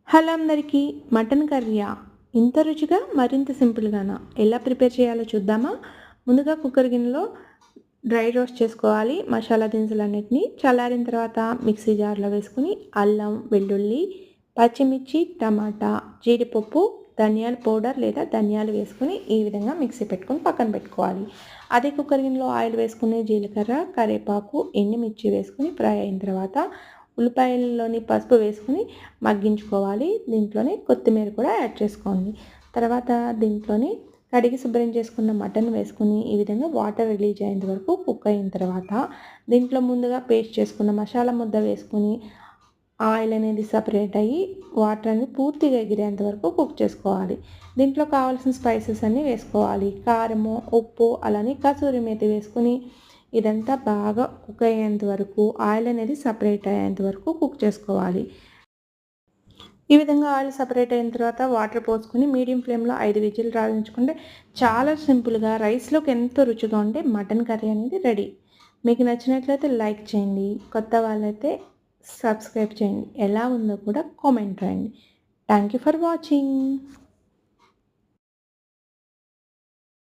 Hello అందరికీ, mutton కర్రీయా ఇంత రుచిగా మరింత సింపుల్గానా ఎలా ప్రిపేర్ చేయాలో చూద్దామా. ముందుగా కుక్కర్ గిన్నెలో డ్రై రోస్ట్ చేసుకోవాలి. మసాలా దినుసులన్నిటిని చల్లారిన తర్వాత మిక్సీ జార్లో వేసుకుని అల్లం, వెల్లుల్లి, పచ్చిమిర్చి, టమాటా, జీడిపప్పు, ధనియాల పౌడర్ లేదా ధనియాలు వేసుకుని ఈ విధంగా మిక్సీ పెట్టుకొని పక్కన పెట్టుకోవాలి. అదే కుక్కర్ గిన్నెలో ఆయిల్ వేసుకుని జీలకర్ర, కరివేపాకు, ఎండుమిర్చి వేసుకుని ఫ్రై అయిన తర్వాత ఉల్లిపాయల్లోని పసుపు వేసుకుని మగ్గించుకోవాలి. దీంట్లోనే కొత్తిమీర కూడా యాడ్ చేసుకోండి. తర్వాత దీంట్లోని కడిగి శుభ్రం చేసుకున్న మటన్ వేసుకుని ఈ విధంగా వాటర్ రిలీజ్ అయ్యేంత వరకు కుక్ అయిన తర్వాత దీంట్లో ముందుగా పేస్ట్ చేసుకున్న మసాలా ముద్ద వేసుకుని ఆయిల్ అనేది సపరేట్ అయ్యి వాటర్ అనేది పూర్తిగా ఎగిరేంత వరకు కుక్ చేసుకోవాలి. దీంట్లో కావాల్సిన స్పైసెస్ అన్నీ వేసుకోవాలి. కారము, ఉప్పు, అలానే కసూరి మేతి వేసుకుని ఇదంతా బాగా కుక్ అయ్యేంత వరకు ఆయిల్ అనేది సపరేట్ అయ్యేంత వరకు కుక్ చేసుకోవాలి. ఈ విధంగా ఆయిల్ సపరేట్ అయిన తర్వాత వాటర్ పోసుకొని మీడియం ఫ్లేమ్లో 5 విజిల్ రాణించుకుంటే చాలా సింపుల్గా రైస్లోకి ఎంతో రుచిగా ఉండే మటన్ కర్రీ అనేది రెడీ. మీకు నచ్చినట్లయితే లైక్ చేయండి, కొత్త వాళ్ళైతే సబ్స్క్రైబ్ చేయండి, ఎలా ఉందో కూడా కామెంట్ రాయండి. Thank you for watching.